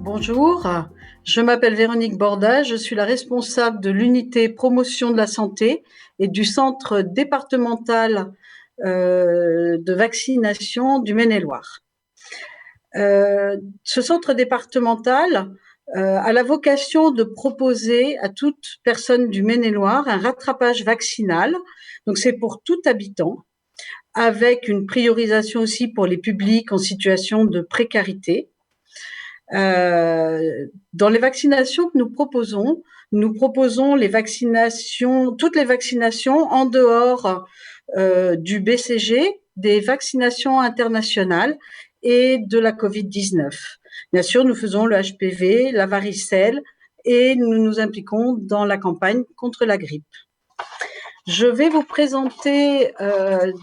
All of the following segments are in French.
Bonjour, je m'appelle Véronique Borda, je suis la responsable de l'unité promotion de la santé et du centre départemental de vaccination du Maine-et-Loire. Ce centre départemental a la vocation de proposer à toute personne du Maine-et-Loire un rattrapage vaccinal, donc c'est pour tout habitant, avec une priorisation aussi pour les publics en situation de précarité. Dans les vaccinations que nous proposons toutes les vaccinations en dehors du BCG, des vaccinations internationales et de la Covid-19. Bien sûr, nous faisons le HPV, la varicelle et nous nous impliquons dans la campagne contre la grippe. Je vais vous présenter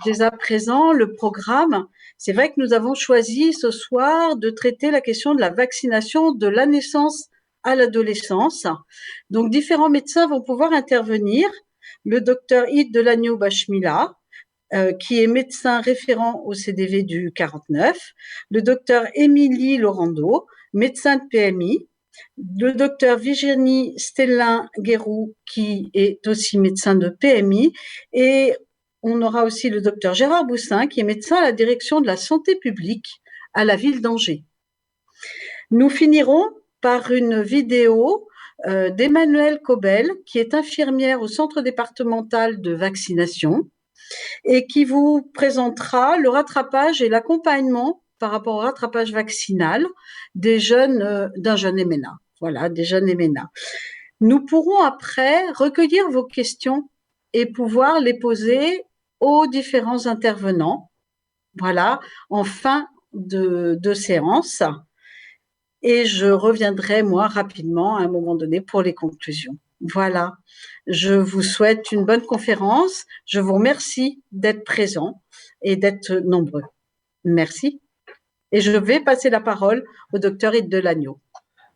dès à présent le programme. C'est vrai que nous avons choisi ce soir de traiter la question de la vaccination de la naissance à l'adolescence. Donc, différents médecins vont pouvoir intervenir. Le docteur Id Delagneau-Bachmila, qui est médecin référent au CDV du 49, le docteur Émilie Laurando, médecin de PMI, le docteur Virginie Stellin-Guéroux, qui est aussi médecin de PMI, et on aura aussi le docteur Gérard Boussin, qui est médecin à la direction de la santé publique à la ville d'Angers. Nous finirons par une vidéo d'Emmanuelle Cobel, qui est infirmière au centre départemental de vaccination et qui vous présentera le rattrapage et l'accompagnement par rapport au rattrapage vaccinal des jeunes, d'un jeune MNA. Voilà, des jeunes MNA. Nous pourrons après recueillir vos questions et pouvoir les poser aux différents intervenants, voilà, en fin de séance. Et je reviendrai, moi, rapidement, à un moment donné, pour les conclusions. Voilà, je vous souhaite une bonne conférence. Je vous remercie d'être présents et d'être nombreux. Merci. Et je vais passer la parole au docteur Id Delagneau.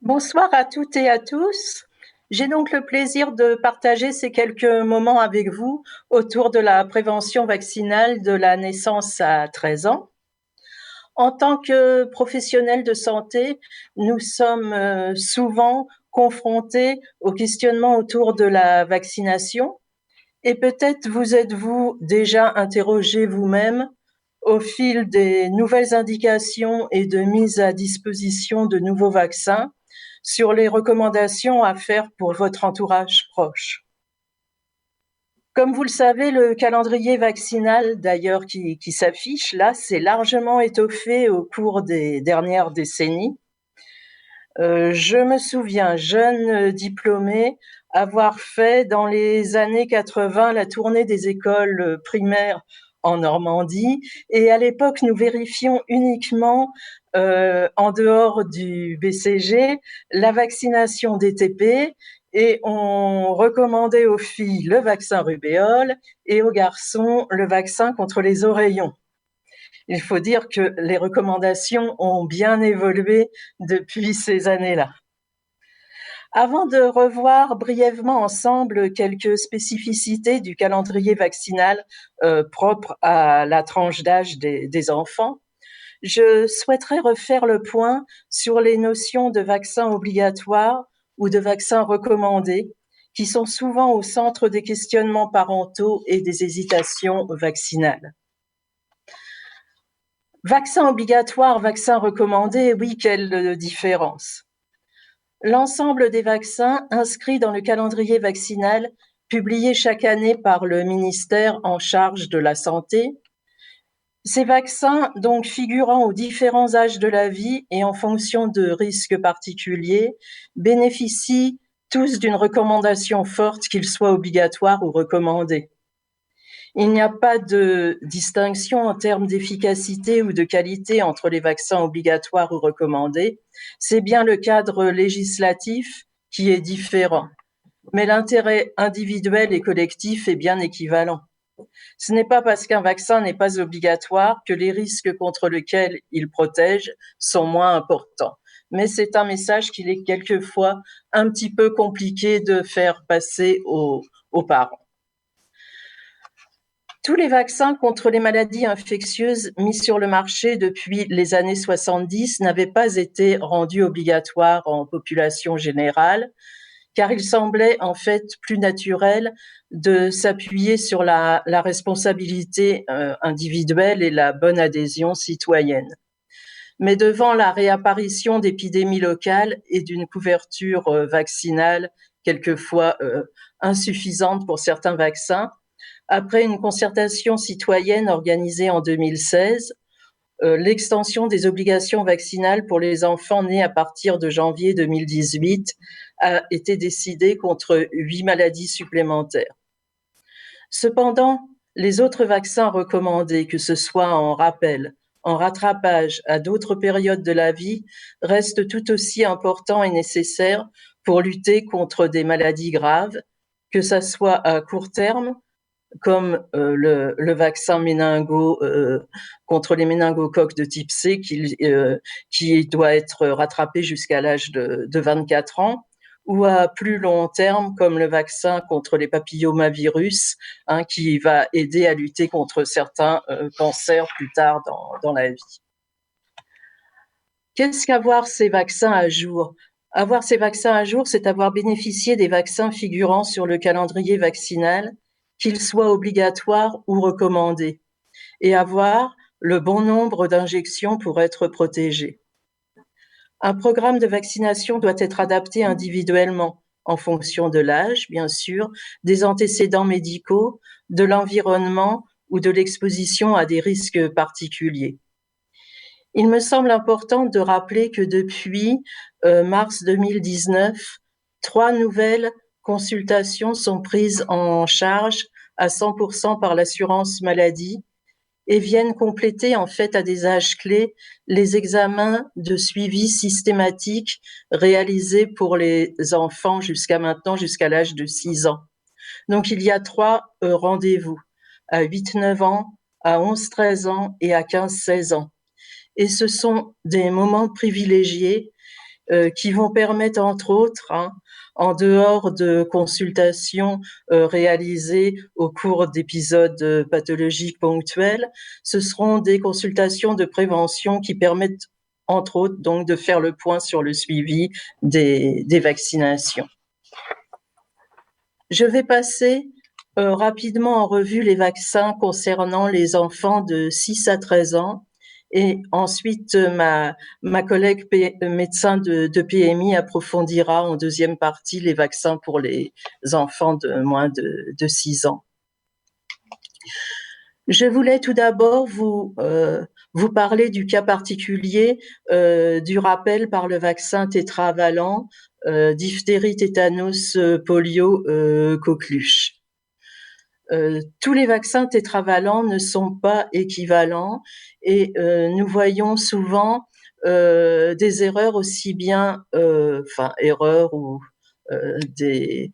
Bonsoir à toutes et à tous. J'ai donc le plaisir de partager ces quelques moments avec vous autour de la prévention vaccinale de la naissance à 13 ans. En tant que professionnels de santé, nous sommes souvent confrontés aux questionnements autour de la vaccination. Et peut-être vous êtes-vous déjà interrogé vous-même au fil des nouvelles indications et de mise à disposition de nouveaux vaccins sur les recommandations à faire pour votre entourage proche. Comme vous le savez, le calendrier vaccinal, d'ailleurs, qui s'affiche là, s'est largement étoffé au cours des dernières décennies. Je me souviens, jeune diplômée, avoir fait dans les années 80 la tournée des écoles primaires en Normandie, et à l'époque, nous vérifions uniquement, en dehors du BCG, la vaccination des TP, et on recommandait aux filles le vaccin rubéole et aux garçons le vaccin contre les oreillons. Il faut dire que les recommandations ont bien évolué depuis ces années-là. Avant de revoir brièvement ensemble quelques spécificités du calendrier vaccinal propre à la tranche d'âge des enfants, je souhaiterais refaire le point sur les notions de vaccins obligatoires ou de vaccins recommandés, qui sont souvent au centre des questionnements parentaux et des hésitations vaccinales. Vaccin obligatoire, vaccin recommandé, oui, quelle différence? L'ensemble des vaccins inscrits dans le calendrier vaccinal publié chaque année par le ministère en charge de la santé. Ces vaccins, donc figurant aux différents âges de la vie et en fonction de risques particuliers, bénéficient tous d'une recommandation forte, qu'ils soient obligatoires ou recommandés. Il n'y a pas de distinction en termes d'efficacité ou de qualité entre les vaccins obligatoires ou recommandés. C'est bien le cadre législatif qui est différent. Mais l'intérêt individuel et collectif est bien équivalent. Ce n'est pas parce qu'un vaccin n'est pas obligatoire que les risques contre lesquels il protège sont moins importants. Mais c'est un message qu'il est quelquefois un petit peu compliqué de faire passer aux parents. Tous les vaccins contre les maladies infectieuses mis sur le marché depuis les années 70 n'avaient pas été rendus obligatoires en population générale, car il semblait en fait plus naturel de s'appuyer sur la responsabilité individuelle et la bonne adhésion citoyenne. Mais devant la réapparition d'épidémies locales et d'une couverture vaccinale quelquefois insuffisante pour certains vaccins, après une concertation citoyenne organisée en 2016, l'extension des obligations vaccinales pour les enfants nés à partir de janvier 2018 a été décidée contre 8 maladies supplémentaires. Cependant, les autres vaccins recommandés, que ce soit en rappel, en rattrapage à d'autres périodes de la vie, restent tout aussi importants et nécessaires pour lutter contre des maladies graves, que ce soit à court terme, comme le vaccin contre les méningocoques de type C qui doit être rattrapé jusqu'à l'âge de 24 ans, ou à plus long terme comme le vaccin contre les papillomavirus qui va aider à lutter contre certains cancers plus tard dans la vie. Qu'est-ce qu'avoir ces vaccins à jour ? Avoir ces vaccins à jour, c'est avoir bénéficié des vaccins figurant sur le calendrier vaccinal, qu'ils soient obligatoires ou recommandés, et avoir le bon nombre d'injections pour être protégé. Un programme de vaccination doit être adapté individuellement, en fonction de l'âge, bien sûr, des antécédents médicaux, de l'environnement ou de l'exposition à des risques particuliers. Il me semble important de rappeler que depuis mars 2019, 3 nouvelles consultations sont prises en charge à 100% par l'assurance maladie et viennent compléter en fait à des âges clés les examens de suivi systématique réalisés pour les enfants jusqu'à maintenant, jusqu'à l'âge de 6 ans. Donc il y a 3 rendez-vous à 8-9 ans, à 11-13 ans et à 15-16 ans. Et ce sont des moments privilégiés qui vont permettre, entre autres, en dehors de consultations réalisées au cours d'épisodes pathologiques ponctuels, ce seront des consultations de prévention qui permettent, entre autres, donc de faire le point sur le suivi des vaccinations. Je vais passer rapidement en revue les vaccins concernant les enfants de 6 à 13 ans. Et ensuite, ma collègue médecin de PMI approfondira en deuxième partie les vaccins pour les enfants de moins de 6 ans. Je voulais tout d'abord vous parler du cas particulier du rappel par le vaccin tétravalent diphtérie, tétanos, polio, coqueluche. Tous les vaccins tétravalents ne sont pas équivalents et nous voyons souvent des erreurs aussi bien, erreurs ou des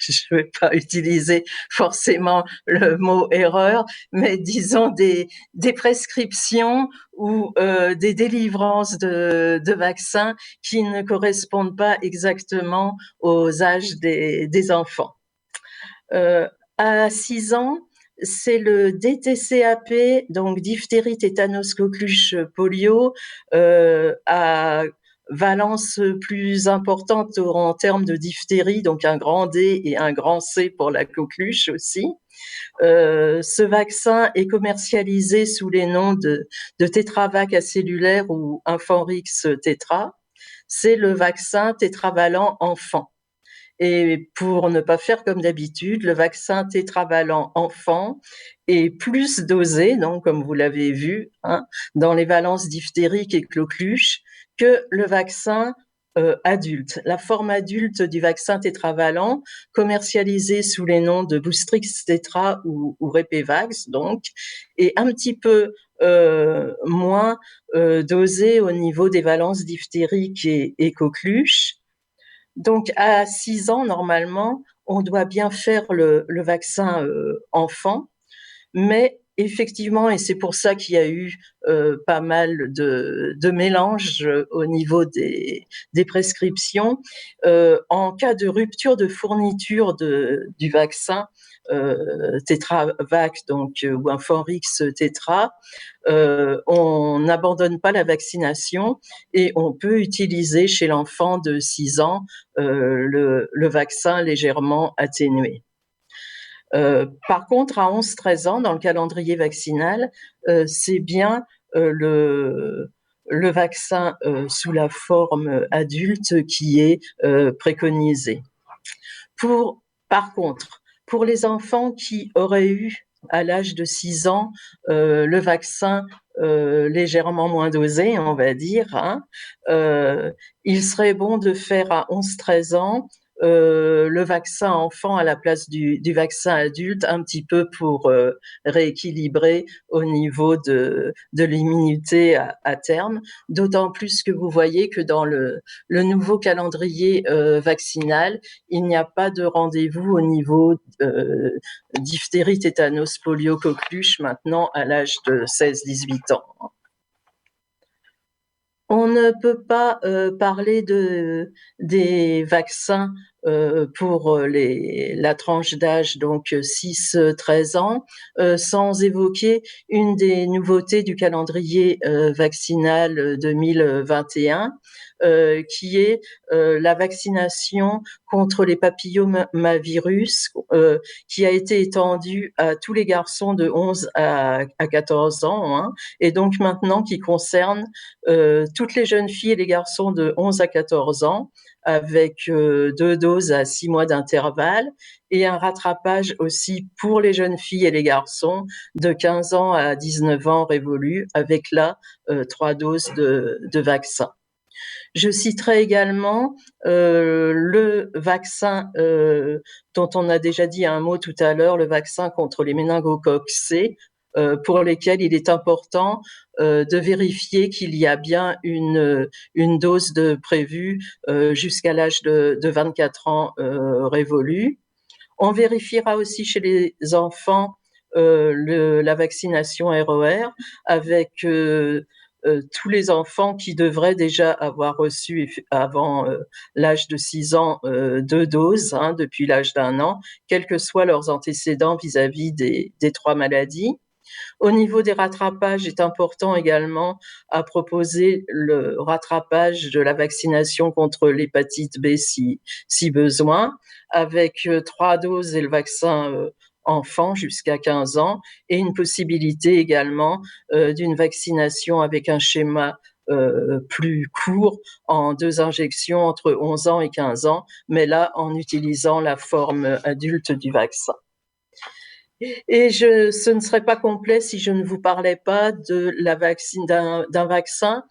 je ne vais pas utiliser forcément le mot erreur, mais disons des prescriptions ou des délivrances de vaccins qui ne correspondent pas exactement aux âges des enfants. À 6 ans, c'est le DTCAP, donc diphtérie, tétanos, coqueluche, polio, à valence plus importante en termes de diphtérie, donc un grand D et un grand C pour la coqueluche aussi. Ce vaccin est commercialisé sous les noms de Tétravac acellulaire ou Inforix Tétra. C'est le vaccin tétravalent enfant. Et pour ne pas faire comme d'habitude, le vaccin tétravalent enfant est plus dosé, donc comme vous l'avez vu, dans les valences diphtériques et coqueluche, que le vaccin adulte. La forme adulte du vaccin tétravalent, commercialisé sous les noms de Boostrix Tétra ou Repevax, donc, est un petit peu moins dosé au niveau des valences diphtériques et coqueluche. Donc, à 6 ans, normalement, on doit bien faire le vaccin enfant, mais effectivement, et c'est pour ça qu'il y a eu pas mal de mélanges au niveau des prescriptions, en cas de rupture de fourniture du vaccin Tetravac, donc, ou Inforix Tetra, on n'abandonne pas la vaccination et on peut utiliser chez l'enfant de 6 ans le vaccin légèrement atténué. Par contre, à 11-13 ans, dans le calendrier vaccinal, c'est bien le vaccin sous la forme adulte qui est préconisé. Par contre, pour les enfants qui auraient eu à l'âge de 6 ans le vaccin légèrement moins dosé, on va dire, hein, il serait bon de faire à 11-13 ans le vaccin enfant à la place du vaccin adulte, un petit peu pour rééquilibrer au niveau de l'immunité à terme, d'autant plus que vous voyez que dans le nouveau calendrier vaccinal, il n'y a pas de rendez-vous au niveau diphtérie, tétanos, polio, coqueluche maintenant à l'âge de 16-18 ans. On ne peut pas parler des vaccins pour la tranche d'âge, donc 6-13 ans, sans évoquer une des nouveautés du calendrier vaccinal 2021, qui est la vaccination contre les papillomavirus, qui a été étendue à tous les garçons de 11 à 14 ans, hein, et donc maintenant qui concerne toutes les jeunes filles et les garçons de 11 à 14 ans, avec 2 doses à 6 mois d'intervalle, et un rattrapage aussi pour les jeunes filles et les garçons de 15 ans à 19 ans révolus, avec là 3 doses de vaccin. Je citerai également le vaccin dont on a déjà dit un mot tout à l'heure, le vaccin contre les méningocoques C, pour lesquels il est important de vérifier qu'il y a bien une dose de prévue jusqu'à l'âge de 24 ans révolu. On vérifiera aussi chez les enfants la vaccination RER avec tous les enfants qui devraient déjà avoir reçu avant l'âge de 6 ans 2 doses, hein, depuis l'âge d'1 an, quels que soient leurs antécédents vis-à-vis des 3 maladies. Au niveau des rattrapages, il est important également à proposer le rattrapage de la vaccination contre l'hépatite B si besoin, avec 3 doses et le vaccin enfant jusqu'à 15 ans, et une possibilité également d'une vaccination avec un schéma plus court en 2 injections entre 11 ans et 15 ans, mais là en utilisant la forme adulte du vaccin. Et ce ne serait pas complet si je ne vous parlais pas d'un vaccin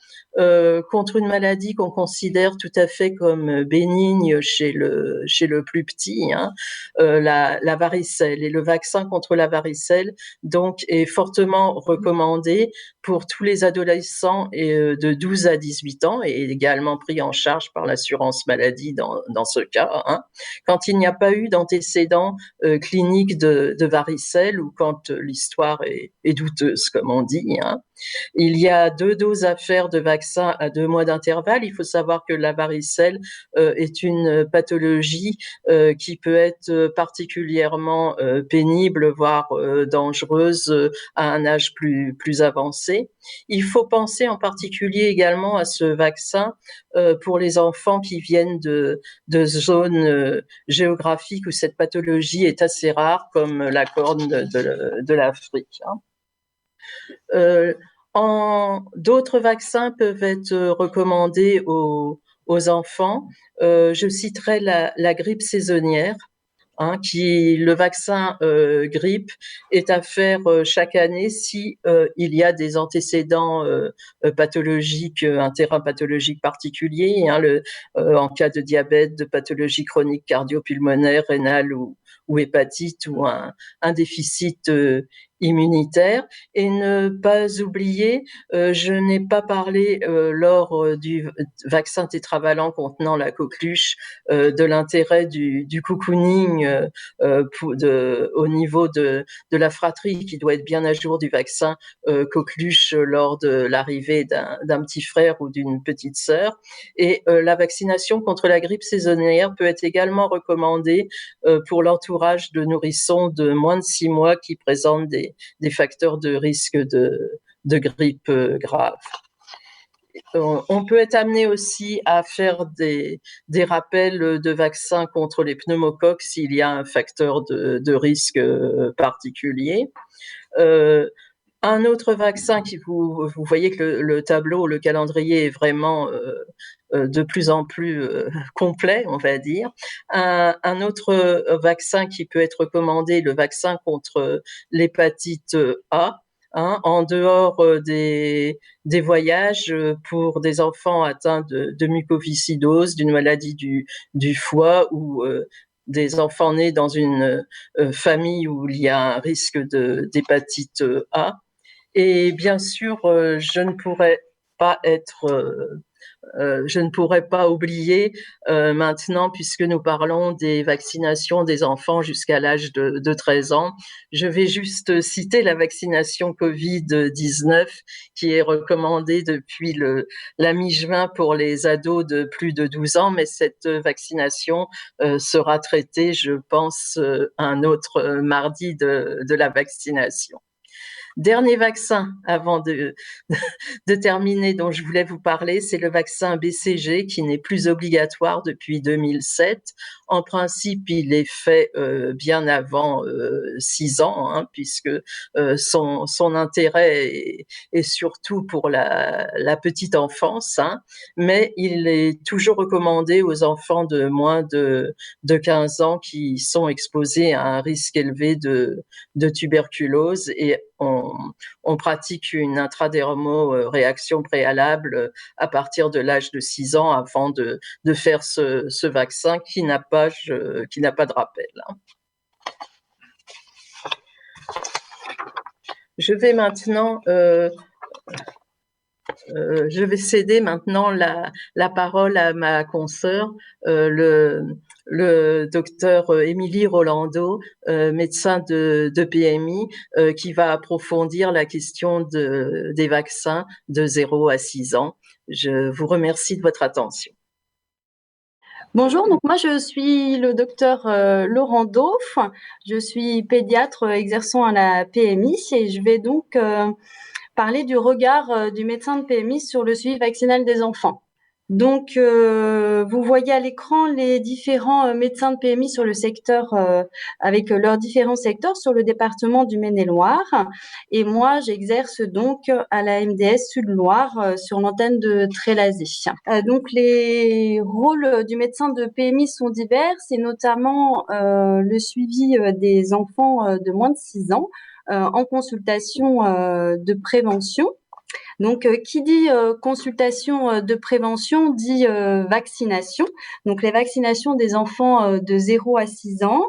contre une maladie qu'on considère tout à fait comme bénigne chez le plus petit, hein, la varicelle. Et le vaccin contre la varicelle, donc, est fortement recommandé pour tous les adolescents de 12 à 18 ans et également pris en charge par l'assurance maladie dans ce cas, hein, quand il n'y a pas eu d'antécédent clinique de varicelle ou quand l'histoire est douteuse, comme on dit, hein. Il y a 2 doses à faire de vaccin à 2 mois d'intervalle. Il faut savoir que la varicelle est une pathologie qui peut être particulièrement pénible, voire dangereuse à un âge plus avancé. Il faut penser en particulier également à ce vaccin pour les enfants qui viennent de zones géographiques où cette pathologie est assez rare, comme la Corne de l'Afrique, hein. D'autres vaccins peuvent être recommandés aux enfants. Je citerai la grippe saisonnière, hein, le vaccin grippe est à faire chaque année si il y a des antécédents pathologiques, un terrain pathologique particulier, hein, en cas de diabète, de pathologie chronique cardio-pulmonaire, rénale ou hépatite, ou un déficit immunitaire. Et ne pas oublier, je n'ai pas parlé lors du vaccin tétravalent contenant la coqueluche de l'intérêt du cocooning au niveau de la fratrie qui doit être bien à jour du vaccin coqueluche lors de l'arrivée d'un petit frère ou d'une petite sœur. Et la vaccination contre la grippe saisonnière peut être également recommandée pour l'entourage de nourrissons de moins de 6 mois qui présentent des facteurs de risque de grippe grave. On peut être amené aussi à faire des rappels de vaccins contre les pneumocoques s'il y a un facteur de risque particulier. Un autre vaccin vous voyez que le tableau, le calendrier est vraiment de plus en plus complet, on va dire. Un autre vaccin qui peut être recommandé, le vaccin contre l'hépatite A, en dehors des voyages pour des enfants atteints de mucoviscidose, d'une maladie du foie ou des enfants nés dans une famille où il y a un risque d'hépatite A. Et bien sûr, je ne pourrais pas oublier maintenant, puisque nous parlons des vaccinations des enfants jusqu'à l'âge de 13 ans, je vais juste citer la vaccination Covid-19 qui est recommandée depuis la mi-juin pour les ados de plus de 12 ans, mais cette vaccination sera traitée, je pense, un autre mardi de la vaccination. Dernier vaccin avant de terminer dont je voulais vous parler, c'est le vaccin BCG qui n'est plus obligatoire depuis 2007. En principe, il est fait bien avant 6 ans, puisque son intérêt est surtout pour la petite enfance, mais il est toujours recommandé aux enfants de moins de 15 ans qui sont exposés à un risque élevé de tuberculose, et on pratique une intradermo-réaction préalable à partir de l'âge de 6 ans avant de faire ce vaccin qui n'a pas de rappel. Je vais maintenant je vais céder maintenant la parole à ma consoeur, le docteur Émilie Rolando, médecin de PMI, qui va approfondir la question des vaccins de 0 à 6 ans. Je vous remercie de votre attention. Bonjour, donc moi je suis le docteur Laurent Dauff, je suis pédiatre exerçant à la PMI et je vais donc parler du regard du médecin de PMI sur le suivi vaccinal des enfants. Donc, vous voyez à l'écran les différents médecins de PMI sur le secteur, avec leurs différents secteurs sur le département du Maine-et-Loire. Et moi, j'exerce donc à la MDS Sud-Loire sur l'antenne de Trélazé. Donc, les rôles du médecin de PMI sont divers, et notamment le suivi des enfants de moins de 6 ans en consultation de prévention. Donc, qui dit consultation de prévention dit vaccination. Donc, les vaccinations des enfants de 0 à 6 ans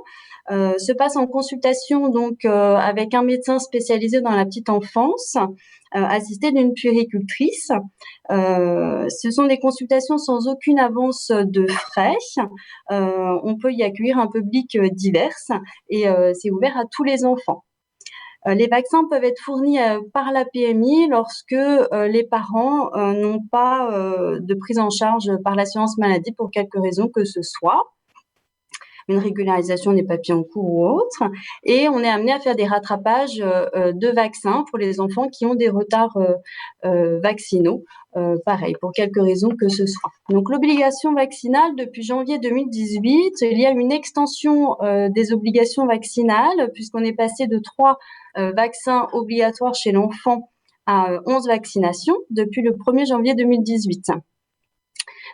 se passent en consultation donc avec un médecin spécialisé dans la petite enfance, assisté d'une puéricultrice. Ce sont des consultations sans aucune avance de frais. On peut y accueillir un public divers et c'est ouvert à tous les enfants. Les vaccins peuvent être fournis par la PMI lorsque les parents n'ont pas de prise en charge par l'assurance maladie pour quelque raison que ce soit, une régularisation des papiers en cours ou autre, et on est amené à faire des rattrapages de vaccins pour les enfants qui ont des retards vaccinaux, pareil, pour quelque raison que ce soit. Donc l'obligation vaccinale, depuis janvier 2018, il y a une extension des obligations vaccinales, puisqu'on est passé de 3 vaccins obligatoires chez l'enfant à 11 vaccinations depuis le 1er janvier 2018.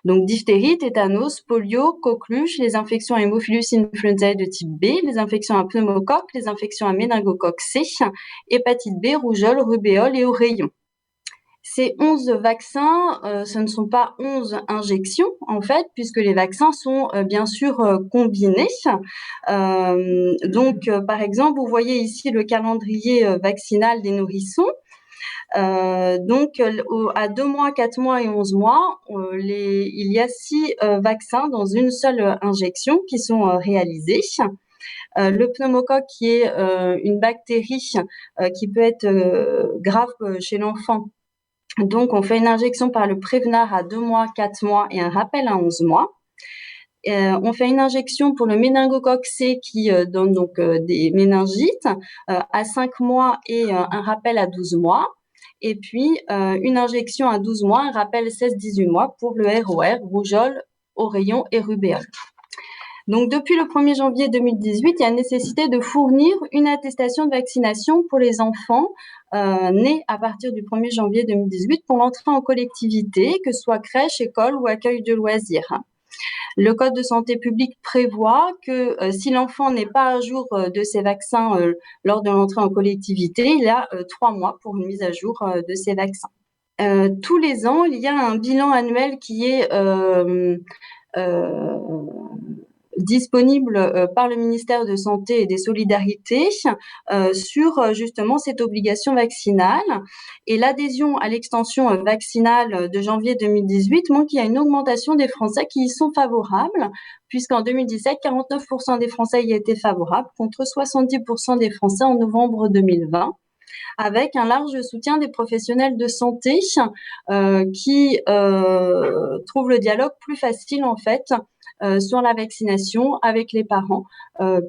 Donc, diphtérie, tétanos, polio, coqueluche, les infections à Haemophilus influenzae de type B, les infections à pneumocoque, les infections à méningocoque C, hépatite B, rougeole, rubéole et oreillons. Ces 11 vaccins, ce ne sont pas 11 injections, en fait, puisque les vaccins sont bien sûr combinés. Par exemple, vous voyez ici le calendrier vaccinal des nourrissons. À 2 mois, 4 mois et 11 mois, il y a 6 vaccins dans une seule injection qui sont réalisés. Le pneumocoque, qui est une bactérie qui peut être grave chez l'enfant. Donc, on fait une injection par le Prévenard à 2 mois, 4 mois et un rappel à 11 mois. On fait une injection pour le méningocoque C qui donne donc des méningites à 5 mois et un rappel à 12 mois. Et puis, une injection à 12 mois, un rappel 16-18 mois pour le ROR, rougeole, oreillon et rubéole. Donc, depuis le 1er janvier 2018, il y a nécessité de fournir une attestation de vaccination pour les enfants nés à partir du 1er janvier 2018 pour l'entrée en collectivité, que ce soit crèche, école ou accueil de loisirs. Le Code de santé publique prévoit que si l'enfant n'est pas à jour de ses vaccins lors de l'entrée en collectivité, il a 3 mois pour une mise à jour de ses vaccins. Tous les ans, il y a un bilan annuel qui est disponible par le ministère de Santé et des Solidarités sur justement cette obligation vaccinale. Et l'adhésion à l'extension vaccinale de janvier 2018 montre qu'il y a une augmentation des Français qui y sont favorables, puisqu'en 2017, 49% des Français y étaient favorables, contre 70% des Français en novembre 2020. Avec un large soutien des professionnels de santé qui trouvent le dialogue plus facile en fait sur la vaccination avec les parents,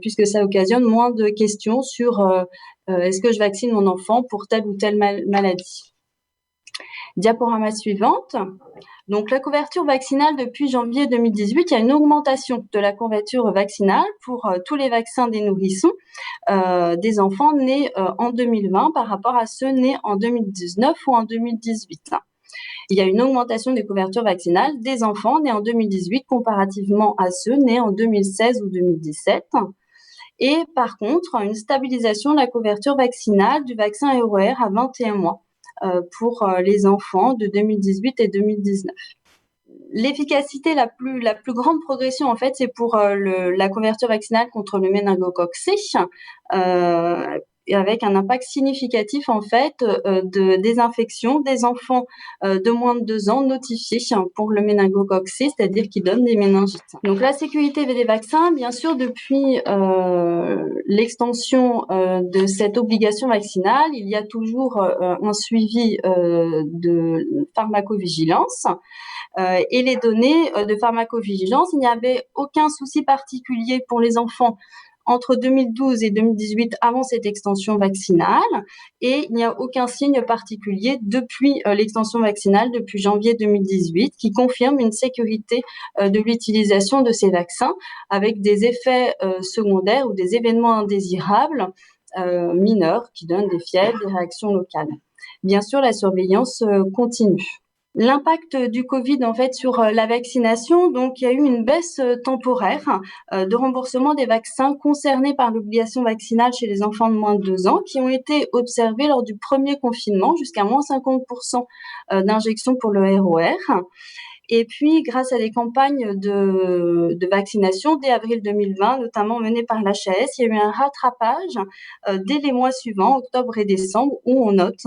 puisque ça occasionne moins de questions sur est-ce que je vaccine mon enfant pour telle ou telle maladie. Diaporama suivante. Donc, la couverture vaccinale depuis janvier 2018, il y a une augmentation de la couverture vaccinale pour tous les vaccins des nourrissons des enfants nés en 2020 par rapport à ceux nés en 2019 ou en 2018. Il y a une augmentation des couvertures vaccinales des enfants nés en 2018 comparativement à ceux nés en 2016 ou 2017. Et par contre, une stabilisation de la couverture vaccinale du vaccin ROR à 21 mois pour les enfants de 2018 et 2019. L'efficacité, la plus grande progression, en fait, c'est pour la couverture vaccinale contre le méningocoque C, avec un impact significatif, en fait, de désinfection des enfants de moins de 2 ans notifiés pour le méningocoque C, c'est-à-dire qui donnent des méningites. Donc, la sécurité des vaccins, bien sûr, depuis l'extension de cette obligation vaccinale, il y a toujours un suivi de pharmacovigilance. Et les données de pharmacovigilance, il n'y avait aucun souci particulier pour les enfants entre 2012 et 2018 avant cette extension vaccinale, et il n'y a aucun signe particulier depuis l'extension vaccinale depuis janvier 2018 qui confirme une sécurité de l'utilisation de ces vaccins avec des effets secondaires ou des événements indésirables mineurs qui donnent des fièvres, des réactions locales. Bien sûr, la surveillance continue. L'impact du Covid, en fait, sur la vaccination, donc il y a eu une baisse temporaire de remboursement des vaccins concernés par l'obligation vaccinale chez les enfants de moins de 2 ans qui ont été observés lors du premier confinement, jusqu'à moins 50% d'injections pour le ROR. Et puis, grâce à des campagnes de vaccination dès avril 2020, notamment menées par l'HAS, il y a eu un rattrapage dès les mois suivants, octobre et décembre, où on note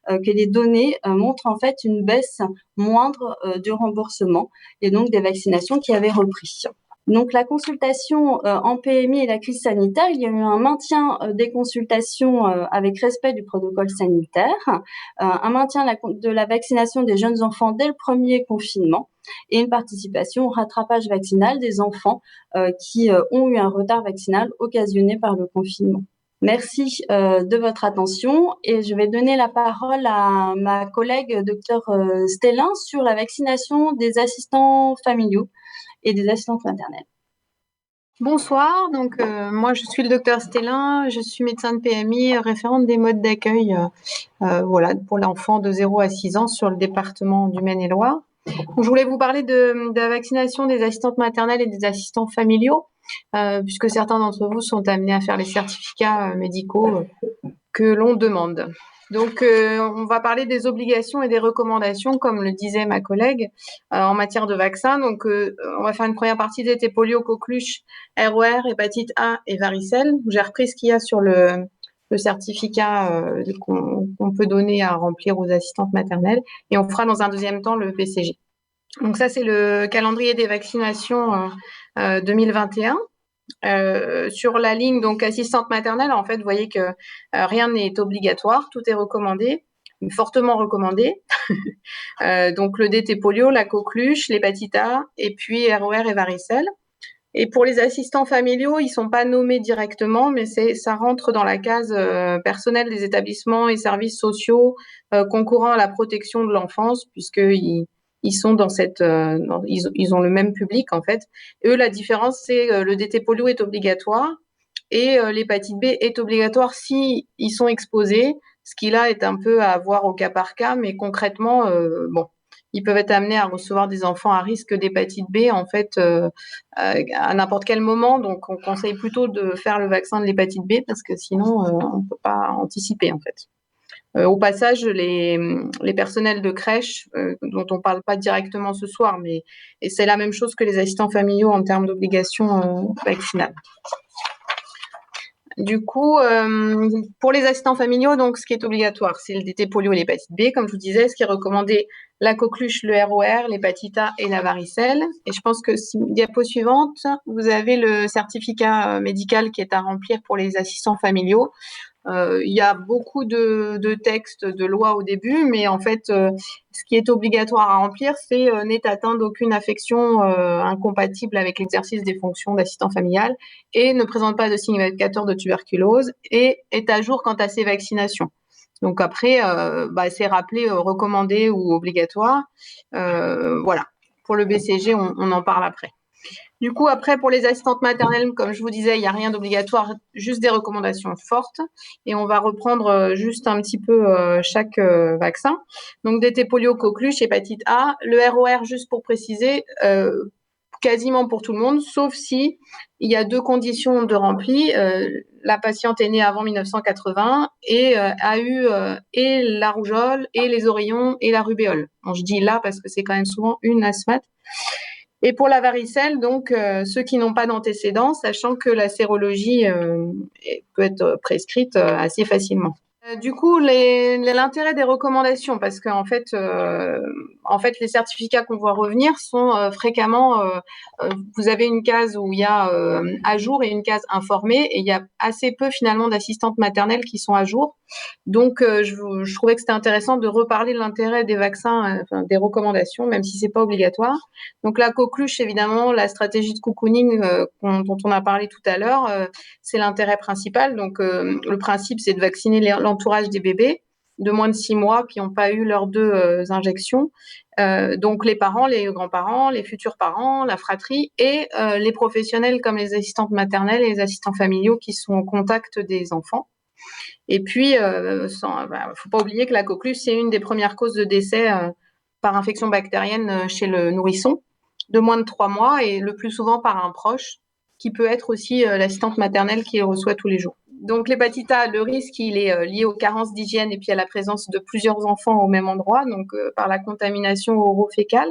que les données montrent en fait une baisse moindre du remboursement et donc des vaccinations qui avaient repris. Donc, la consultation en PMI et la crise sanitaire, il y a eu un maintien des consultations avec respect du protocole sanitaire, un maintien de la vaccination des jeunes enfants dès le premier confinement et une participation au rattrapage vaccinal des enfants qui ont eu un retard vaccinal occasionné par le confinement. Merci de votre attention et je vais donner la parole à ma collègue Dr Stellin sur la vaccination des assistants familiaux et des assistantes maternelles. Bonsoir, donc moi je suis le docteur Stellin, je suis médecin de PMI, référente des modes d'accueil voilà, pour l'enfant de 0 à 6 ans sur le département du Maine-et-Loire. Donc, je voulais vous parler de la vaccination des assistantes maternelles et des assistants familiaux, puisque certains d'entre vous sont amenés à faire les certificats médicaux que l'on demande. Donc, on va parler des obligations et des recommandations, comme le disait ma collègue, en matière de vaccins. Donc, on va faire une première partie d'été polio, coqueluche, ROR, hépatite A et varicelle. J'ai repris ce qu'il y a sur le certificat qu'on peut donner à remplir aux assistantes maternelles. Et on fera dans un deuxième temps le BCG. Donc, ça, c'est le calendrier des vaccinations 2021. Sur la ligne donc assistante maternelle, en fait, vous voyez que rien n'est obligatoire, tout est recommandé, fortement recommandé. Donc le DT polio, la coqueluche, l'hépatite A, et puis ROR et varicelle. Et pour les assistants familiaux, ils sont pas nommés directement, mais ça rentre dans la case personnel des établissements et services sociaux concourant à la protection de l'enfance, puisqu'ils sont dans cette, ils ont le même public en fait. Eux, la différence, c'est le DT polio est obligatoire et l'hépatite B est obligatoire si ils sont exposés, ce qui là est un peu à voir au cas par cas, mais concrètement, bon, ils peuvent être amenés à recevoir des enfants à risque d'hépatite B en fait à n'importe quel moment. Donc, on conseille plutôt de faire le vaccin de l'hépatite B parce que sinon, on ne peut pas anticiper en fait. Au passage, les personnels de crèche, dont on ne parle pas directement ce soir, et c'est la même chose que les assistants familiaux en termes d'obligations vaccinales. Du coup, pour les assistants familiaux, donc ce qui est obligatoire, c'est le DT polio et l'hépatite B, comme je vous disais. Ce qui est recommandé, la coqueluche, le ROR, l'hépatite A et la varicelle. Et je pense que, diapo suivante, vous avez le certificat médical qui est à remplir pour les assistants familiaux. Il y a beaucoup de textes de loi au début, mais en fait, ce qui est obligatoire à remplir, c'est n'est atteint d'aucune affection incompatible avec l'exercice des fonctions d'assistant familial et ne présente pas de signe indicateur de tuberculose et est à jour quant à ses vaccinations. Donc après, c'est rappelé recommandé ou obligatoire. Voilà. Pour le BCG, on en parle après. Du coup, après, pour les assistantes maternelles, comme je vous disais, il n'y a rien d'obligatoire, juste des recommandations fortes. Et on va reprendre juste un petit peu chaque vaccin. Donc, DT polio, coqueluche, hépatite A. Le ROR, juste pour préciser, quasiment pour tout le monde, sauf si il y a deux conditions de rempli. La patiente est née avant 1980 et a eu et la rougeole, et les oreillons, et la rubéole. Bon, je dis là parce que c'est quand même souvent une asthmate. Et pour la varicelle, donc, ceux qui n'ont pas d'antécédents, sachant que la sérologie peut être prescrite assez facilement. Du coup, l'intérêt des recommandations, parce qu'en fait, les certificats qu'on voit revenir sont fréquemment, vous avez une case où il y a à jour et une case informée, et il y a assez peu finalement d'assistantes maternelles qui sont à jour. Donc, je trouvais que c'était intéressant de reparler de l'intérêt des vaccins, des recommandations, même si c'est pas obligatoire. Donc, la coqueluche, évidemment, la stratégie de cocooning dont on a parlé tout à l'heure, c'est l'intérêt principal. Donc, le principe, c'est de vacciner l'entourage des bébés de moins de 6 mois qui n'ont pas eu leurs 2 injections. Donc, les parents, les grands-parents, les futurs parents, la fratrie et les professionnels comme les assistantes maternelles et les assistants familiaux qui sont au contact des enfants. Et puis, faut pas oublier que la coqueluche, c'est une des premières causes de décès par infection bactérienne chez le nourrisson de moins de 3 mois et le plus souvent par un proche qui peut être aussi l'assistante maternelle qui les reçoit tous les jours. Donc, l'hépatite A, le risque, il est lié aux carences d'hygiène et puis à la présence de plusieurs enfants au même endroit, donc par la contamination orofécale.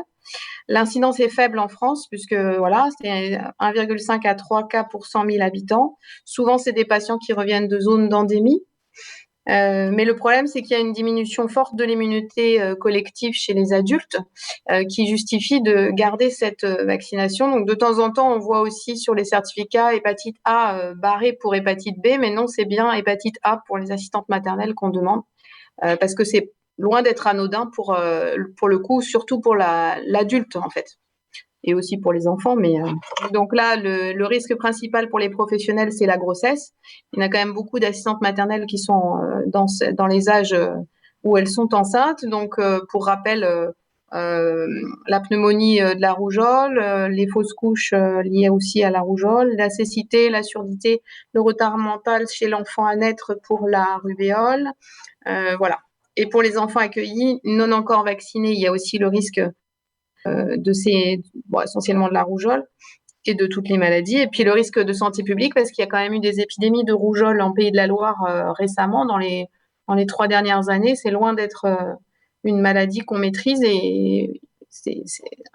L'incidence est faible en France puisque voilà, c'est 1,5 à 3 cas pour 100 000 habitants. Souvent, c'est des patients qui reviennent de zones d'endémie. Mais le problème, c'est qu'il y a une diminution forte de l'immunité collective chez les adultes qui justifie de garder cette vaccination. Donc, de temps en temps, on voit aussi sur les certificats hépatite A barré pour hépatite B, mais non, c'est bien hépatite A pour les assistantes maternelles qu'on demande parce que c'est loin d'être anodin pour le coup, surtout pour l'adulte en fait. Et aussi pour les enfants. Mais donc là, le risque principal pour les professionnels, c'est la grossesse. Il y en a quand même beaucoup d'assistantes maternelles qui sont dans les âges où elles sont enceintes. Donc, pour rappel, la pneumonie de la rougeole, les fausses couches liées aussi à la rougeole, la cécité, la surdité, le retard mental chez l'enfant à naître pour la rubéole. Voilà. Et pour les enfants accueillis non encore vaccinés, il y a aussi le risque essentiellement de la rougeole et de toutes les maladies. Et puis le risque de santé publique, parce qu'il y a quand même eu des épidémies de rougeole en Pays de la Loire récemment, dans les dans les 3 dernières années, c'est loin d'être une maladie qu'on maîtrise et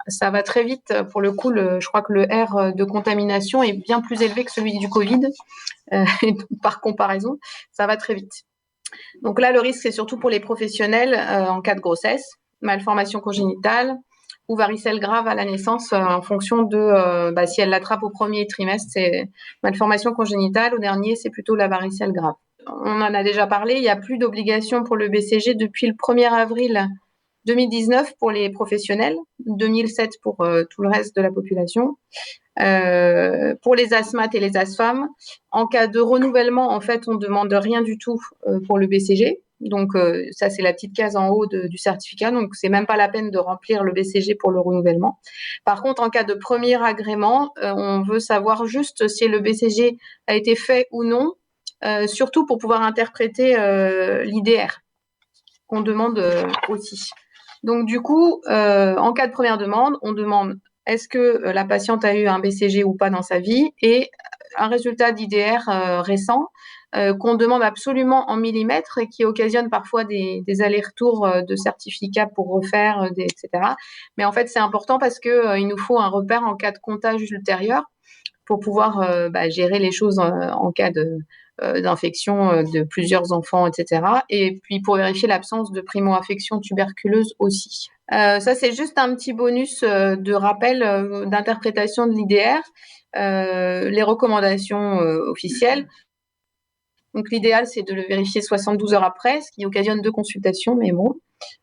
ça va très vite. Pour le coup, je crois que le R de contamination est bien plus élevé que celui du Covid. Et par comparaison, ça va très vite. Donc là, le risque, c'est surtout pour les professionnels en cas de grossesse, malformation congénitale ou varicelle grave à la naissance en fonction de si elle l'attrape au premier trimestre, c'est malformation congénitale, au dernier, c'est plutôt la varicelle grave. On en a déjà parlé, il n'y a plus d'obligation pour le BCG depuis le 1er avril 2019 pour les professionnels, 2007 pour tout le reste de la population. Pour les asthmates et les asthmes, en cas de renouvellement, en fait, on ne demande rien du tout pour le BCG. Donc, ça, c'est la petite case en haut du certificat. Donc, c'est même pas la peine de remplir le BCG pour le renouvellement. Par contre, en cas de premier agrément, on veut savoir juste si le BCG a été fait ou non, surtout pour pouvoir interpréter l'IDR qu'on demande aussi. Donc, du coup, en cas de première demande, on demande est-ce que la patiente a eu un BCG ou pas dans sa vie et un résultat d'IDR récent qu'on demande absolument en millimètres et qui occasionne parfois des allers-retours de certificats pour refaire, etc. Mais en fait, c'est important parce qu'il nous faut un repère en cas de comptage ultérieur pour pouvoir gérer les choses en cas d'infection de plusieurs enfants, etc. Et puis pour vérifier l'absence de primo-infection tuberculeuse aussi. Ça, c'est juste un petit bonus de rappel d'interprétation de l'IDR, les recommandations officielles. Donc l'idéal, c'est de le vérifier 72 heures après, ce qui occasionne 2 consultations, mais bon.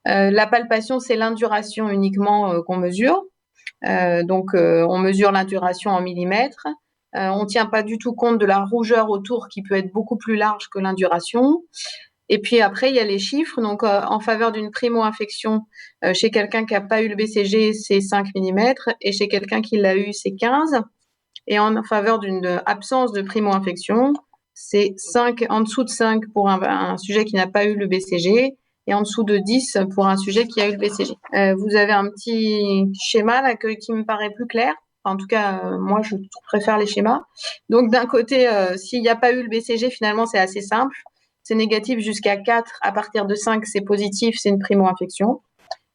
La palpation, c'est l'induration uniquement qu'on mesure. Donc, on mesure l'induration en millimètres. On ne tient pas du tout compte de la rougeur autour qui peut être beaucoup plus large que l'induration. Et puis après, il y a les chiffres. Donc, en faveur d'une primo-infection, chez quelqu'un qui n'a pas eu le BCG, c'est 5 mm. Et chez quelqu'un qui l'a eu, c'est 15. Et en faveur d'une absence de primo-infection, c'est 5, en dessous de 5 pour un sujet qui n'a pas eu le BCG et en dessous de 10 pour un sujet qui a eu le BCG. Vous avez un petit schéma là, qui me paraît plus clair. Enfin, en tout cas, moi, je préfère les schémas. Donc, d'un côté, s'il n'y a pas eu le BCG, finalement, c'est assez simple. C'est négatif jusqu'à 4. À partir de 5, c'est positif, c'est une primo-infection.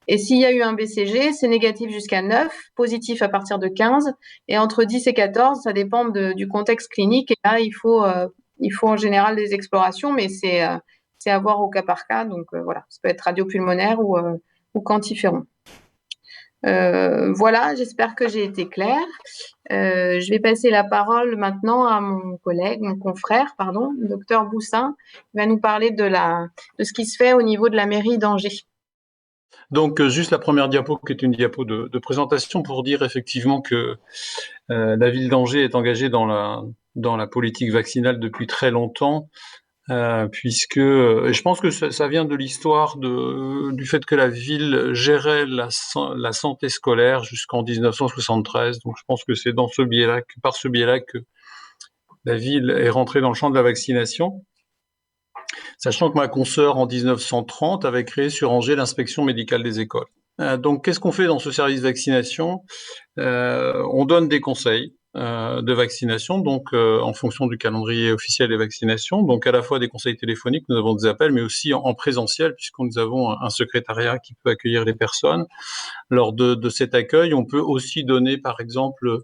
Et s'il y a eu un BCG, c'est négatif jusqu'à 9, positif à partir de 15. Et entre 10 et 14, ça dépend du contexte clinique. Et là, il faut en général des explorations, mais c'est à voir au cas par cas. Donc voilà, ça peut être radiopulmonaire ou quantiféron. Voilà, j'espère que j'ai été claire. Je vais passer la parole maintenant à mon confrère, le docteur Boussin, qui va nous parler de ce qui se fait au niveau de la mairie d'Angers. Donc, juste la première diapo qui est une diapo de présentation pour dire effectivement que la ville d'Angers est engagée dans la politique vaccinale depuis très longtemps, puisque je pense que ça vient de l'histoire du fait que la ville gérait la santé scolaire jusqu'en 1973. Donc, je pense que c'est par ce biais-là que la ville est rentrée dans le champ de la vaccination. Sachant que ma consoeur, en 1930, avait créé sur Angers l'inspection médicale des écoles. Donc, qu'est-ce qu'on fait dans ce service vaccination ? On donne des conseils de vaccination, donc en fonction du calendrier officiel des vaccinations, donc à la fois des conseils téléphoniques, nous avons des appels, mais aussi en présentiel, puisque nous avons un secrétariat qui peut accueillir les personnes. Lors de cet accueil, on peut aussi donner, par exemple,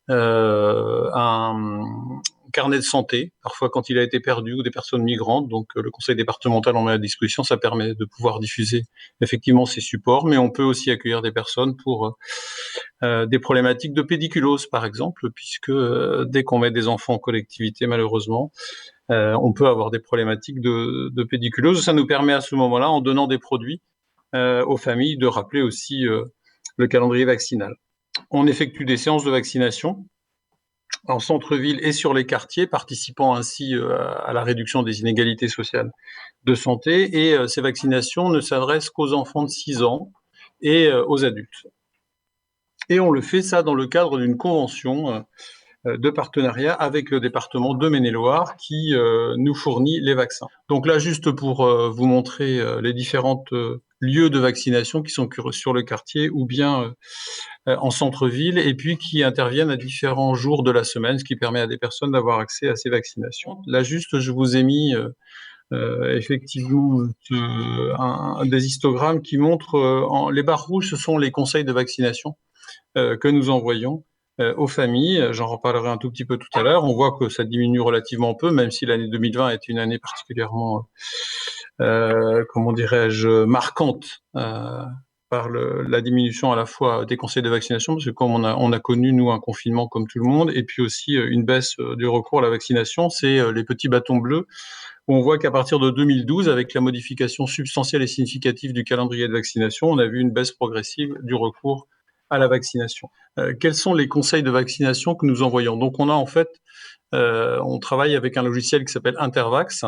un carnet de santé, parfois quand il a été perdu, ou des personnes migrantes. Donc le conseil départemental en met à disposition, ça permet de pouvoir diffuser effectivement ces supports, mais on peut aussi accueillir des personnes pour des problématiques de pédiculose, par exemple, puisque dès qu'on met des enfants en collectivité, malheureusement, on peut avoir des problématiques de pédiculose. Ça nous permet à ce moment-là, en donnant des produits aux familles, de rappeler aussi le calendrier vaccinal. On effectue des séances de vaccination en centre-ville et sur les quartiers, participant ainsi à la réduction des inégalités sociales de santé. Et ces vaccinations ne s'adressent qu'aux enfants de 6 ans et aux adultes. Et on le fait ça dans le cadre d'une convention de partenariat avec le département de Maine-et-Loire qui nous fournit les vaccins. Donc là, juste pour vous montrer les différentes lieux de vaccination qui sont sur le quartier ou bien en centre-ville, et puis qui interviennent à différents jours de la semaine, ce qui permet à des personnes d'avoir accès à ces vaccinations. Là, juste, je vous ai mis effectivement des histogrammes qui montrent les barres rouges, ce sont les conseils de vaccination que nous envoyons aux familles. J'en reparlerai un tout petit peu tout à l'heure. On voit que ça diminue relativement peu, même si l'année 2020 est une année particulièrement, comment dirais-je, marquante par la diminution à la fois des conseils de vaccination, parce que comme on a connu, nous, un confinement comme tout le monde, et puis aussi une baisse du recours à la vaccination, c'est les petits bâtons bleus, où on voit qu'à partir de 2012, avec la modification substantielle et significative du calendrier de vaccination, on a vu une baisse progressive du recours à la vaccination. Quels sont les conseils de vaccination que nous envoyons? Donc on a en fait, on travaille avec un logiciel qui s'appelle Intervax,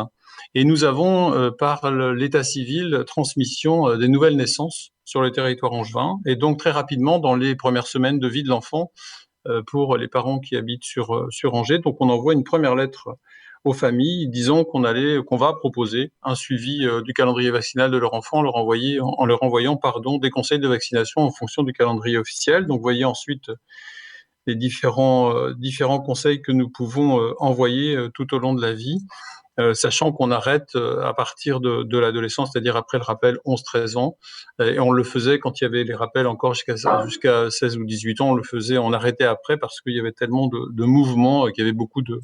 et nous avons par l'état civil transmission des nouvelles naissances sur le territoire angevin, et donc très rapidement dans les premières semaines de vie de l'enfant pour les parents qui habitent sur Angers. Donc on envoie une première lettre aux familles disant qu'on va proposer un suivi du calendrier vaccinal de leur enfant en leur envoyant des conseils de vaccination en fonction du calendrier officiel. Donc vous voyez ensuite les différents conseils que nous pouvons envoyer tout au long de la vie, sachant qu'on arrête à partir de l'adolescence, c'est-à-dire après le rappel 11-13 ans, et on le faisait quand il y avait les rappels encore jusqu'à 16 ou 18 ans, on arrêtait après parce qu'il y avait tellement de mouvements, qu'il y avait beaucoup de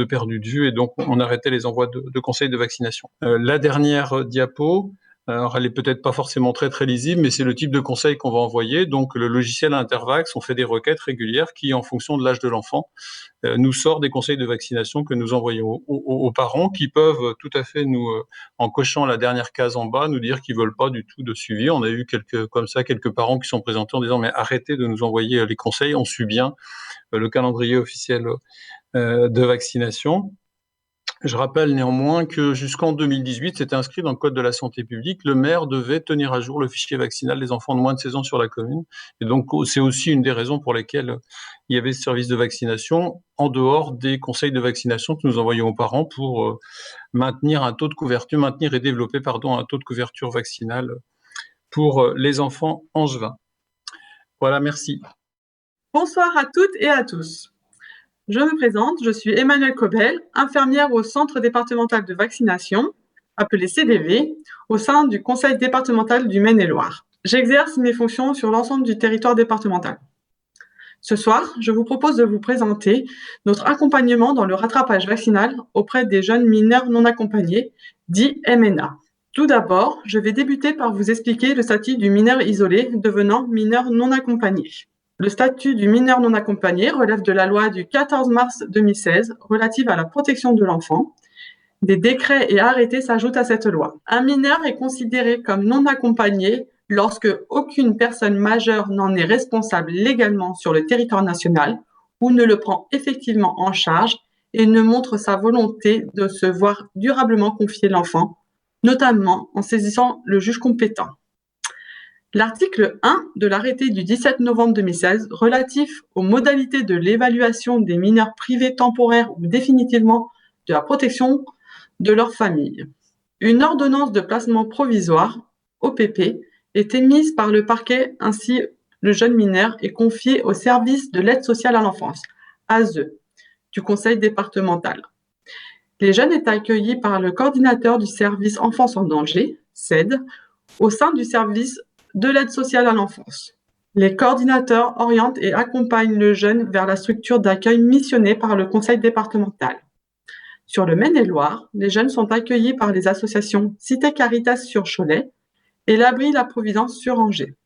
perdus de vue, et donc on arrêtait les envois de conseils de vaccination. La dernière diapo, alors elle est peut-être pas forcément très lisible, mais c'est le type de conseil qu'on va envoyer. Donc le logiciel Intervax, on fait des requêtes régulières qui, en fonction de l'âge de l'enfant, nous sort des conseils de vaccination que nous envoyons aux parents, qui peuvent tout à fait en cochant la dernière case en bas, nous dire qu'ils veulent pas du tout de suivi. On a eu quelques parents qui sont présentés en disant mais arrêtez de nous envoyer les conseils, on suit bien le calendrier officiel de vaccination. Je rappelle néanmoins que jusqu'en 2018, c'était inscrit dans le Code de la santé publique, le maire devait tenir à jour le fichier vaccinal des enfants de moins de 16 ans sur la commune. Et donc, c'est aussi une des raisons pour lesquelles il y avait ce service de vaccination, en dehors des conseils de vaccination que nous envoyons aux parents pour maintenir et développer un taux de couverture vaccinale pour les enfants angevins. Voilà, merci. Bonsoir à toutes et à tous. Je me présente, je suis Emmanuelle Cobel, infirmière au Centre départemental de vaccination, appelé CDV, au sein du Conseil départemental du Maine-et-Loire. J'exerce mes fonctions sur l'ensemble du territoire départemental. Ce soir, je vous propose de vous présenter notre accompagnement dans le rattrapage vaccinal auprès des jeunes mineurs non accompagnés, dits MNA. Tout d'abord, je vais débuter par vous expliquer le statut du mineur isolé devenant mineur non accompagné. Le statut du mineur non accompagné relève de la loi du 14 mars 2016 relative à la protection de l'enfant. Des décrets et arrêtés s'ajoutent à cette loi. Un mineur est considéré comme non accompagné lorsque aucune personne majeure n'en est responsable légalement sur le territoire national ou ne le prend effectivement en charge et ne montre sa volonté de se voir durablement confier l'enfant, notamment en saisissant le juge compétent. L'article 1 de l'arrêté du 17 novembre 2016 relatif aux modalités de l'évaluation des mineurs privés temporaires ou définitivement de la protection de leur famille. Une ordonnance de placement provisoire, OPP, est émise par le parquet, ainsi le jeune mineur est confié au service de l'aide sociale à l'enfance, ASE, du conseil départemental. Les jeunes sont accueillis par le coordinateur du service enfance en danger, CED, au sein du service de l'aide sociale à l'enfance. Les coordinateurs orientent et accompagnent le jeune vers la structure d'accueil missionnée par le conseil départemental. Sur le Maine-et-Loire, les jeunes sont accueillis par les associations Cité Caritas sur Cholet et l'Abri La Providence sur Angers.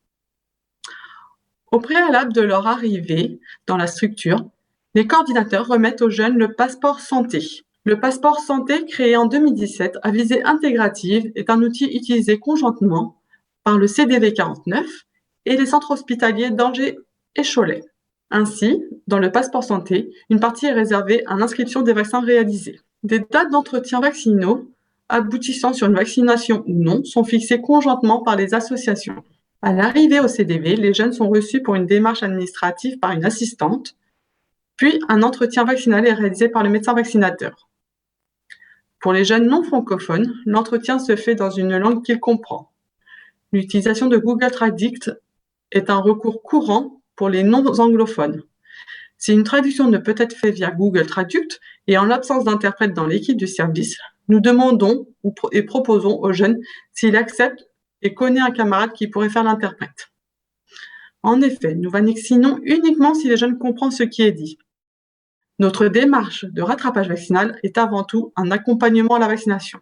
Au préalable de leur arrivée dans la structure, les coordinateurs remettent aux jeunes le passeport santé. Le passeport santé, créé en 2017 à visée intégrative, est un outil utilisé conjointement par le CDV 49 et les centres hospitaliers d'Angers et Cholet. Ainsi, dans le passeport santé, une partie est réservée à l'inscription des vaccins réalisés. Des dates d'entretien vaccinaux aboutissant sur une vaccination ou non sont fixées conjointement par les associations. À l'arrivée au CDV, les jeunes sont reçus pour une démarche administrative par une assistante, puis un entretien vaccinal est réalisé par le médecin vaccinateur. Pour les jeunes non francophones, l'entretien se fait dans une langue qu'ils comprennent. L'utilisation de Google Traduct est un recours courant pour les non-anglophones. Si une traduction ne peut être faite via Google Traduct et en l'absence d'interprète dans l'équipe du service, nous demandons et proposons au jeune s'il accepte et connaît un camarade qui pourrait faire l'interprète. En effet, nous vaccinons uniquement si le jeune comprend ce qui est dit. Notre démarche de rattrapage vaccinal est avant tout un accompagnement à la vaccination,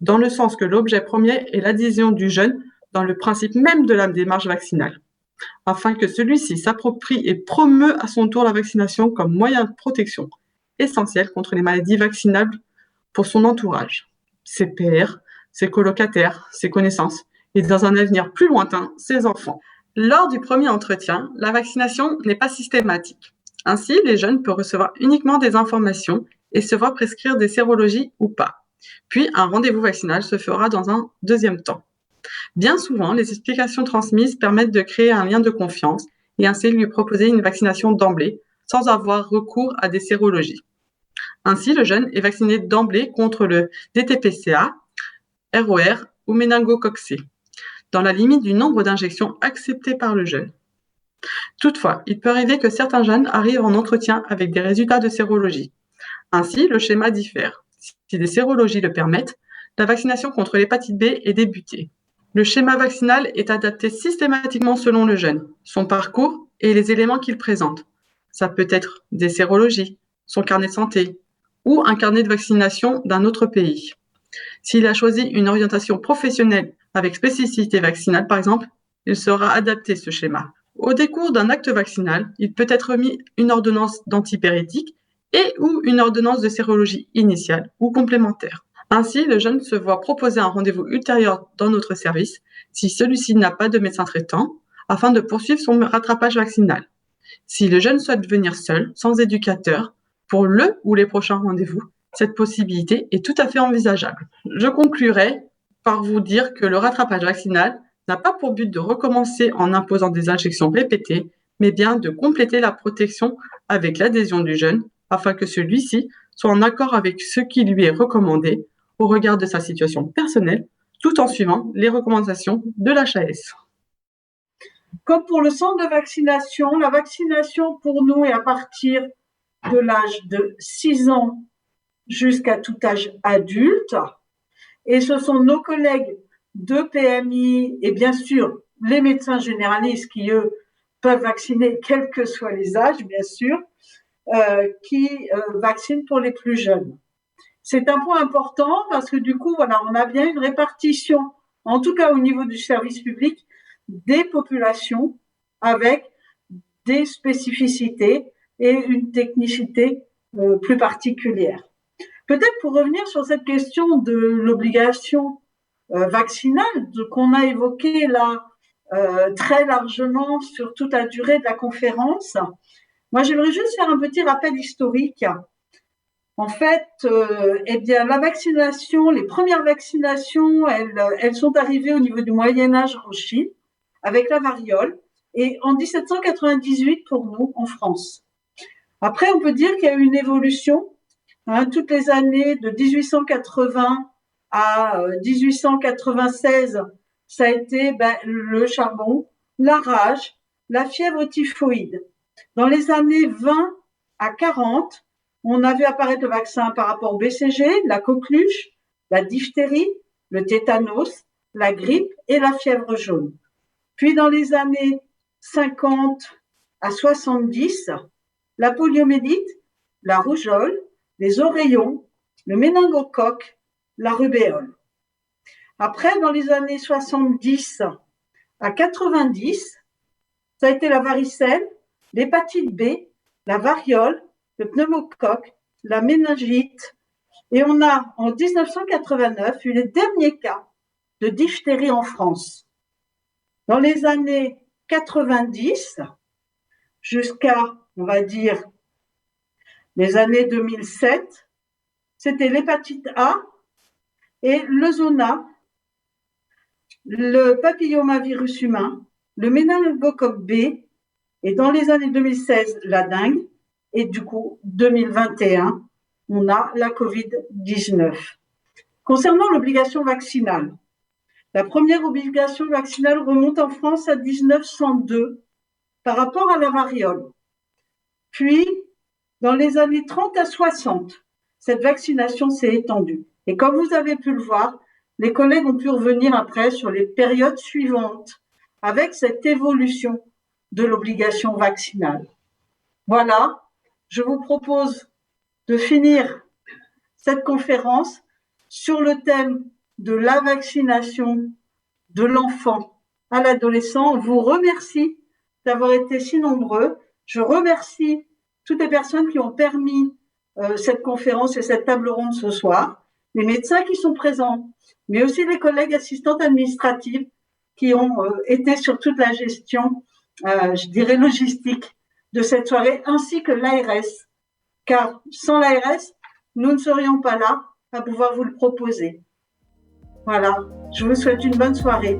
dans le sens que l'objet premier est l'adhésion du jeune dans le principe même de la démarche vaccinale, afin que celui-ci s'approprie et promeut à son tour la vaccination comme moyen de protection essentiel contre les maladies vaccinables pour son entourage, ses pairs, ses colocataires, ses connaissances, et dans un avenir plus lointain, ses enfants. Lors du premier entretien, la vaccination n'est pas systématique. Ainsi, les jeunes peuvent recevoir uniquement des informations et se voir prescrire des sérologies ou pas. Puis, un rendez-vous vaccinal se fera dans un deuxième temps. Bien souvent, les explications transmises permettent de créer un lien de confiance et ainsi lui proposer une vaccination d'emblée, sans avoir recours à des sérologies. Ainsi, le jeune est vacciné d'emblée contre le DTPCA, ROR ou méningocoque C, dans la limite du nombre d'injections acceptées par le jeune. Toutefois, il peut arriver que certains jeunes arrivent en entretien avec des résultats de sérologie. Ainsi, le schéma diffère. Si les sérologies le permettent, la vaccination contre l'hépatite B est débutée. Le schéma vaccinal est adapté systématiquement selon le jeune, son parcours et les éléments qu'il présente. Ça peut être des sérologies, son carnet de santé ou un carnet de vaccination d'un autre pays. S'il a choisi une orientation professionnelle avec spécificité vaccinale, par exemple, il sera adapté ce schéma. Au décours d'un acte vaccinal, il peut être remis une ordonnance d'antipyrétique et ou une ordonnance de sérologie initiale ou complémentaire. Ainsi, le jeune se voit proposer un rendez-vous ultérieur dans notre service si celui-ci n'a pas de médecin traitant afin de poursuivre son rattrapage vaccinal. Si le jeune souhaite venir seul, sans éducateur, pour le ou les prochains rendez-vous, cette possibilité est tout à fait envisageable. Je conclurai par vous dire que le rattrapage vaccinal n'a pas pour but de recommencer en imposant des injections répétées, mais bien de compléter la protection avec l'adhésion du jeune, afin que celui-ci soit en accord avec ce qui lui est recommandé au regard de sa situation personnelle, tout en suivant les recommandations de l'HAS. Comme pour le centre de vaccination, la vaccination pour nous est à partir de l'âge de 6 ans jusqu'à tout âge adulte. Et ce sont nos collègues de PMI et bien sûr les médecins généralistes qui, eux, peuvent vacciner quels que soient les âges, bien sûr, qui vaccinent pour les plus jeunes. C'est un point important parce que du coup, voilà, on a bien une répartition, en tout cas au niveau du service public, des populations avec des spécificités et une technicité plus particulière. Peut-être pour revenir sur cette question de l'obligation vaccinale qu'on a évoquée là très largement sur toute la durée de la conférence, moi j'aimerais juste faire un petit rappel historique. En fait, eh bien, la vaccination, les premières vaccinations, elles sont arrivées au niveau du Moyen-Âge en Chine, avec la variole, et en 1798 pour nous, en France. Après, on peut dire qu'il y a eu une évolution. Toutes les années de 1880 à 1896, ça a été le charbon, la rage, la fièvre typhoïde. Dans les années 20 à 40, on a vu apparaître le vaccin par rapport au BCG, la coqueluche, la diphtérie, le tétanos, la grippe et la fièvre jaune. Puis dans les années 50 à 70, la poliomyélite, la rougeole, les oreillons, le méningocoque, la rubéole. Après, dans les années 70 à 90, ça a été la varicelle, l'hépatite B, la variole, le pneumocoque, la méningite. Et on a, en 1989, eu les derniers cas de diphtérie en France. Dans les années 90, jusqu'à, on va dire, les années 2007, c'était l'hépatite A et le zona, le papillomavirus humain, le méningocoque B, et dans les années 2016, la dengue, et du coup, 2021, on a la Covid-19. Concernant l'obligation vaccinale, la première obligation vaccinale remonte en France à 1902 par rapport à la variole. Puis, dans les années 30 à 60, cette vaccination s'est étendue. Et comme vous avez pu le voir, les collègues ont pu revenir après sur les périodes suivantes avec cette évolution de l'obligation vaccinale. Voilà, je vous propose de finir cette conférence sur le thème de la vaccination de l'enfant à l'adolescent. On vous remercie d'avoir été si nombreux. Je remercie toutes les personnes qui ont permis cette conférence et cette table ronde ce soir, les médecins qui sont présents, mais aussi les collègues assistantes administratives qui ont été sur toute la gestion, je dirais logistique, de cette soirée, ainsi que l'ARS, car sans l'ARS, nous ne serions pas là à pouvoir vous le proposer. Voilà, je vous souhaite une bonne soirée.